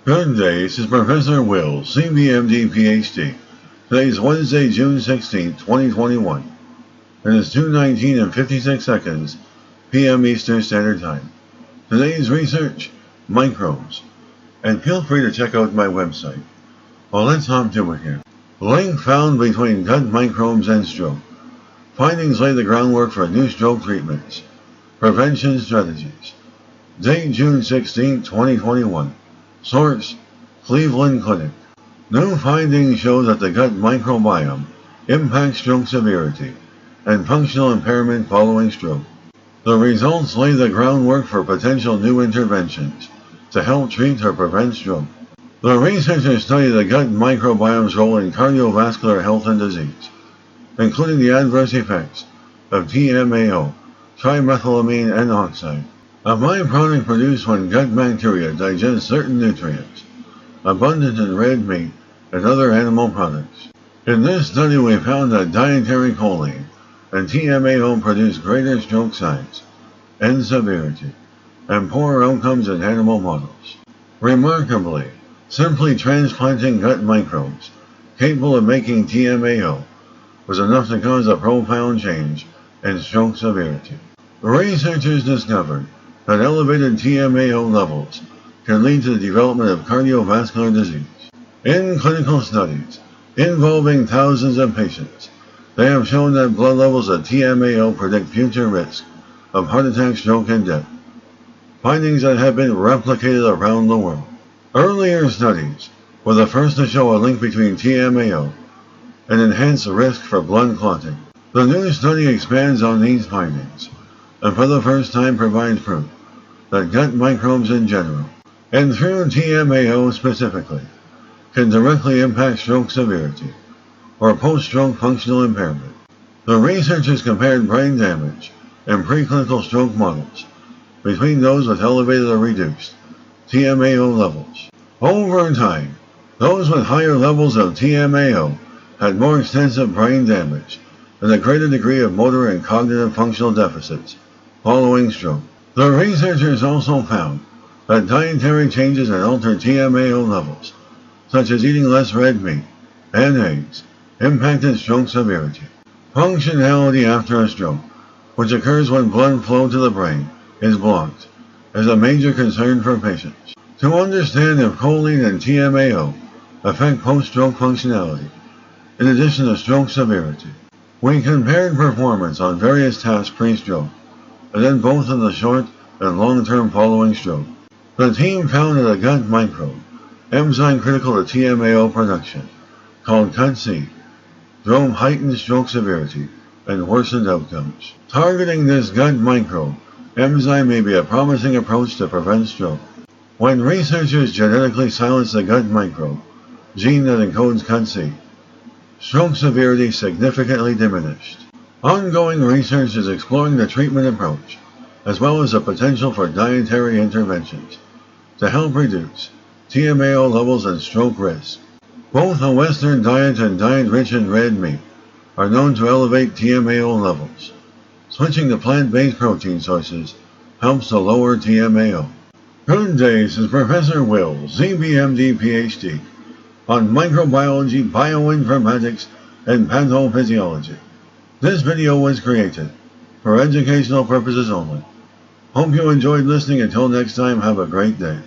Good day, this is Professor Will, CBMD PhD. Today is Wednesday, June 16, 2021. It is 2:19 and 56 seconds p.m. Eastern Standard Time. Today's research, microbes. And feel free to check out my website. Well, let's hop to it here. Link found between gut microbes and stroke. Findings lay the groundwork for new stroke treatments. Prevention strategies. Date June 16, 2021. Source, Cleveland Clinic. New findings show that the gut microbiome impacts stroke severity and functional impairment following stroke. The results lay the groundwork for potential new interventions to help treat or prevent stroke. The researchers studied the gut microbiome's role in cardiovascular health and disease, including the adverse effects of TMAO, trimethylamine N oxide, a byproduct produced when gut bacteria digest certain nutrients, abundant in red meat and other animal products. In this study, we found that dietary choline and TMAO produce greater stroke size and severity, and poorer outcomes in animal models. Remarkably, simply transplanting gut microbes capable of making TMAO was enough to cause a profound change in stroke severity. Researchers discovered that elevated TMAO levels can lead to the development of cardiovascular disease. In clinical studies involving thousands of patients, they have shown that blood levels of TMAO predict future risk of heart attack, stroke, and death, findings that have been replicated around the world. Earlier studies were the first to show a link between TMAO and enhanced risk for blood clotting. The new study expands on these findings and for the first time provides proof that gut microbes in general, and through TMAO specifically, can directly impact stroke severity or post-stroke functional impairment. The researchers compared brain damage in preclinical stroke models between those with elevated or reduced TMAO levels. Over time, those with higher levels of TMAO had more extensive brain damage and a greater degree of motor and cognitive functional deficits following stroke. The researchers also found that dietary changes and altered TMAO levels, such as eating less red meat and eggs, impacted stroke severity. Functionality after a stroke, which occurs when blood flow to the brain is blocked, is a major concern for patients. To understand if choline and TMAO affect post-stroke functionality, in addition to stroke severity, we compared performance on various tasks pre-stroke, and then both in the short and long-term following stroke. The team found that a gut microbe, enzyme critical to TMAO production, called CUT-C, drove heightened stroke severity and worsened outcomes. Targeting this gut microbe enzyme may be a promising approach to prevent stroke. When researchers genetically silenced the gut microbe, gene that encodes CUT-C, stroke severity significantly diminished. Ongoing research is exploring the treatment approach, as well as the potential for dietary interventions to help reduce TMAO levels and stroke risk. Both a Western diet and diet rich in red meat are known to elevate TMAO levels. Switching to plant-based protein sources helps to lower TMAO. Good day, this is Professor Will, CBMD PhD, on microbiology, bioinformatics, and pathophysiology. This video was created for educational purposes only. Hope you enjoyed listening. Until next time, have a great day.